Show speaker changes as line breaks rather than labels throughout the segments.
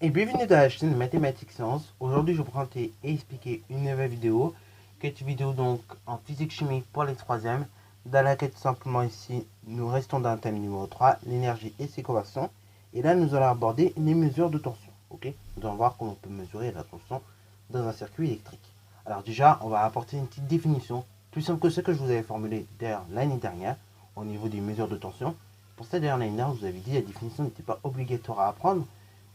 Et bienvenue dans la chaîne Mathématiques Sciences. Aujourd'hui, je vais vous présenter et expliquer une nouvelle vidéo, qui est une vidéo donc en physique chimie pour les troisièmes, dans laquelle tout simplement ici, nous restons dans le thème numéro 3, l'énergie et ses conversions. Et là, nous allons aborder les mesures de tension. Ok, nous allons voir comment on peut mesurer la tension dans un circuit électrique. Alors déjà, on va apporter une petite définition, plus simple que ce que je vous avais formulé d'ailleurs l'année dernière, au niveau des mesures de tension. Pour cette dernière l'année dernière, je vous avais dit que la définition n'était pas obligatoire à apprendre,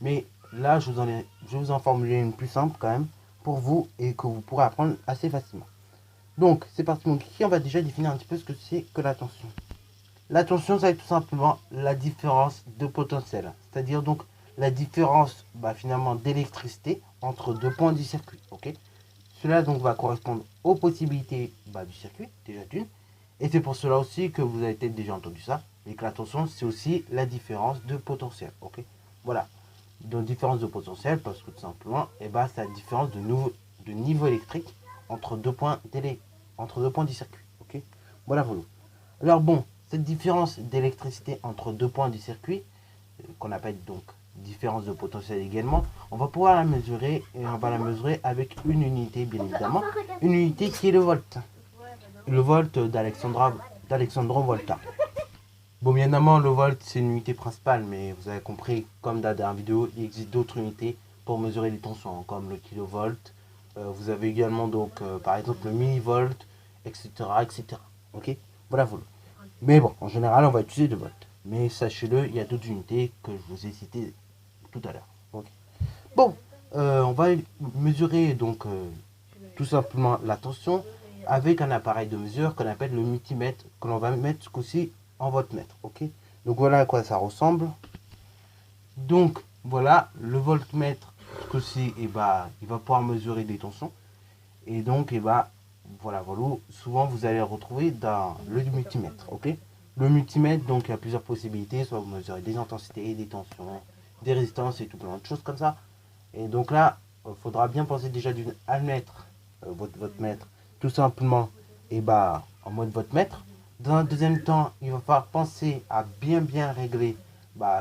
mais là, je vais vous en formuler une plus simple quand même pour vous et que vous pourrez apprendre assez facilement. Donc, c'est parti, mon kiki, on va déjà définir un petit peu ce que c'est que la tension. La tension, ça va être tout simplement la différence de potentiel, c'est-à-dire donc la différence finalement d'électricité entre deux points du circuit. Ok, cela donc va correspondre aux possibilités du circuit, déjà d'une, et c'est pour cela aussi que vous avez peut-être déjà entendu ça, mais que la tension, c'est aussi la différence de potentiel. Ok, voilà. Donc différence de potentiel parce que tout simplement c'est la différence de niveau électrique entre deux points du circuit. Ok, voilà. Alors bon, cette différence d'électricité entre deux points du circuit, qu'on appelle donc différence de potentiel également, on va pouvoir la mesurer, et on va la mesurer avec une unité bien évidemment, une unité qui est le volt. Le volt d'Alexandre Volta. Bon, bien évidemment, le volt, c'est une unité principale, mais vous avez compris, comme dans la dernière vidéo, il existe d'autres unités pour mesurer les tensions, comme le kilovolt. Vous avez également, donc, par exemple, le millivolt, etc., etc. Ok, voilà. Mais bon, en général, on va utiliser le volt. Mais sachez-le, il y a d'autres unités que je vous ai citées tout à l'heure. Okay. Bon, on va mesurer, donc, tout simplement la tension avec un appareil de mesure qu'on appelle le multimètre, que l'on va mettre ce coup-ci en voltmètre. Ok, donc voilà à quoi ça ressemble. Donc voilà, le voltmètre, ce coup-ci, il va pouvoir mesurer des tensions. Et donc, voilà, souvent vous allez le retrouver dans le multimètre. Ok, le multimètre, donc il y a plusieurs possibilités, soit vous mesurez des intensités, des tensions, des résistances et tout plein de choses comme ça. Et donc là, il faudra bien penser déjà à mettre votre voltmètre tout simplement en mode voltmètre. Dans un deuxième temps, il va falloir penser à bien régler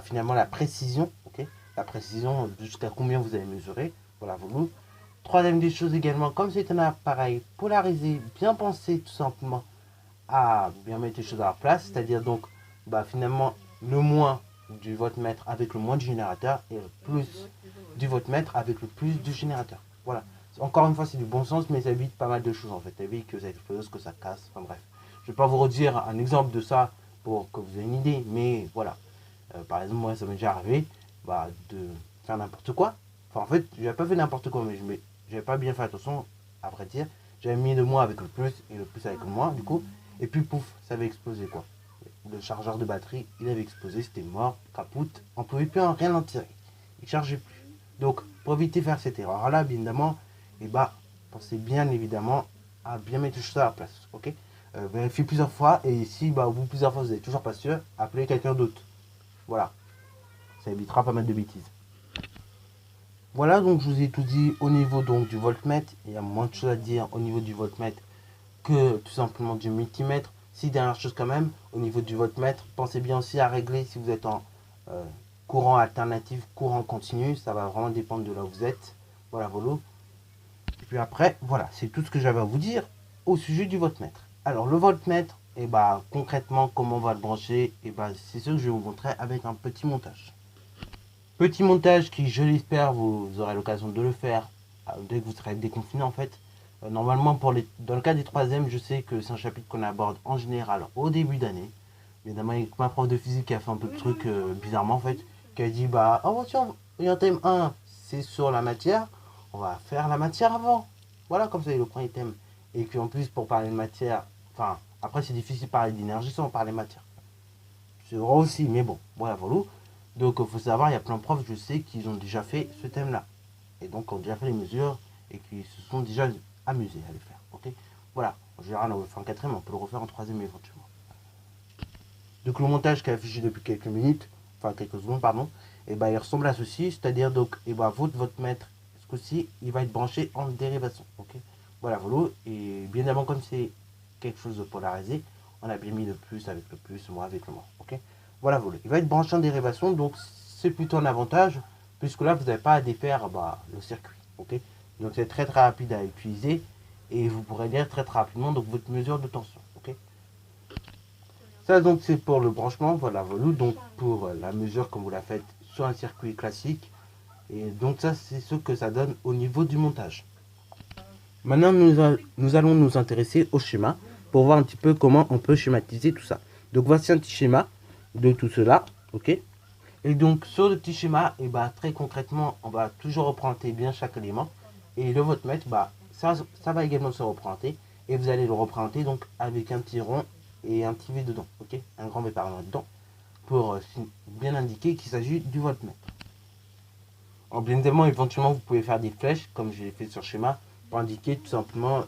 finalement la précision. Ok, la précision jusqu'à combien vous allez mesurer. Voilà, troisième des choses également, comme c'est un appareil polarisé, bien penser tout simplement à bien mettre les choses à la place, c'est-à-dire donc finalement le moins du voltmètre avec le moins du générateur et le plus du voltmètre avec le plus du générateur. Voilà. Encore une fois, c'est du bon sens, mais ça évite pas mal de choses en fait. Ça évite que ça explose, que ça casse, enfin bref. Je vais pas vous redire un exemple de ça pour que vous ayez une idée, mais voilà. Par exemple, moi, ça m'est déjà arrivé de faire n'importe quoi. Enfin, en fait, j'avais pas fait n'importe quoi, mais j'avais pas bien fait attention, à vrai dire. J'avais mis le moins avec le plus et le plus avec le moins, du coup. Et puis, pouf, ça avait explosé, quoi. Le chargeur de batterie, il avait explosé, c'était mort, capoute. On pouvait plus en rien en tirer. Il chargeait plus. Donc, pour éviter de faire cette erreur-là, bien évidemment, pensez bien évidemment à bien mettre tout ça à la place, ok. Vérifiez plusieurs fois, et si au bout de plusieurs fois vous n'êtes toujours pas sûr, appelez quelqu'un d'autre. Voilà, ça évitera pas mal de bêtises. Voilà, donc je vous ai tout dit au niveau donc du voltmètre. Il y a moins de choses à dire au niveau du voltmètre que tout simplement du multimètre. Si dernière chose quand même, au niveau du voltmètre, pensez bien aussi à régler si vous êtes en courant alternatif, courant continu. Ça va vraiment dépendre de là où vous êtes. Voilà, Et puis après, voilà, c'est tout ce que j'avais à vous dire au sujet du voltmètre. Alors le voltmètre, concrètement, comment on va le brancher, c'est ce que je vais vous montrer avec un petit montage. Petit montage qui, je l'espère, vous aurez l'occasion de le faire dès que vous serez déconfiné en fait. Normalement, dans le cas des troisièmes, je sais que c'est un chapitre qu'on aborde en général au début d'année. Évidemment, il y a ma prof de physique qui a fait un peu de trucs bizarrement en fait, qui a dit oh tiens, il y a un thème 1, c'est sur la matière, on va faire la matière avant. Voilà, comme ça, il est le premier thème. Et qu'en plus, pour parler de matière, enfin, après, c'est difficile de parler d'énergie sans parler de matière. C'est vrai aussi, mais bon, voilà. Donc, il faut savoir, il y a plein de profs, je sais, qu'ils ont déjà fait ce thème-là. Et donc, ont déjà fait les mesures et qui se sont déjà amusés à les faire. Ok, voilà. En général, on le fait en quatrième, on peut le refaire en troisième éventuellement. Donc, le montage qui est affiché depuis quelques minutes, enfin quelques secondes, pardon, il ressemble à ceci, c'est-à-dire donc, votre mètre, ce coup-ci, il va être branché en dérivation. Ok, Voilà, voilà. Et bien évidemment, comme c'est quelque chose de polarisé, on a bien mis le plus avec le plus, moins avec le moins. Ok. Voilà, voilà. Il va être branché en dérivation, donc c'est plutôt un avantage, puisque là, vous n'avez pas à défaire le circuit. Ok. Donc c'est très très rapide à utiliser et vous pourrez lire très très rapidement donc votre mesure de tension. Ok. Ça donc c'est pour le branchement, voilà, voilà. Donc pour la mesure comme vous la faites sur un circuit classique. Et donc ça c'est ce que ça donne au niveau du montage. Maintenant nous allons nous intéresser au schéma pour voir un petit peu comment on peut schématiser tout ça. Donc voici un petit schéma de tout cela, ok. Et donc sur le petit schéma, et bah, très concrètement, on va toujours représenter bien chaque élément. Et le voltmètre, bah, ça va également se représenter. Et vous allez le représenter donc avec un petit rond et un petit V dedans, ok. Un grand V par là dedans, pour bien indiquer qu'il s'agit du voltmètre. En bien évidemment, éventuellement, vous pouvez faire des flèches, comme je l'ai fait sur le schéma, pour indiquer tout simplement,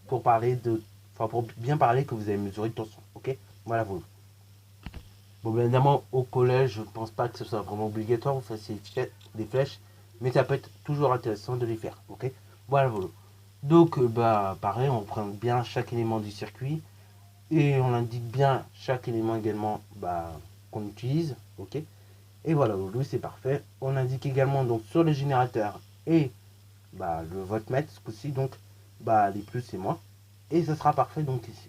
pour parler de, enfin pour bien parler que vous avez mesuré de tension, ok. Voilà, vous. Bon, bien évidemment, au collège, je ne pense pas que ce soit vraiment obligatoire, vous fassiez des flèches, mais ça peut être toujours intéressant de les faire, ok. Voilà, voilà. Donc, pareil, on prend bien chaque élément du circuit et on indique bien chaque élément également qu'on utilise, ok. Et voilà, voilà, c'est parfait. On indique également donc sur le générateur et le voltmètre, ce coup-ci, donc les plus et moins. Et ce sera parfait donc ici.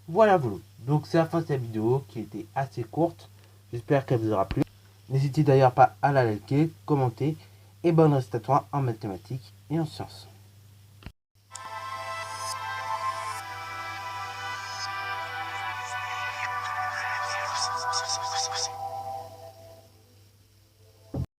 Voilà, voilà. Donc c'est la fin de cette vidéo qui était assez courte. J'espère qu'elle vous aura plu. N'hésitez d'ailleurs pas à la liker, commenter et bonne reste à toi en mathématiques et en sciences.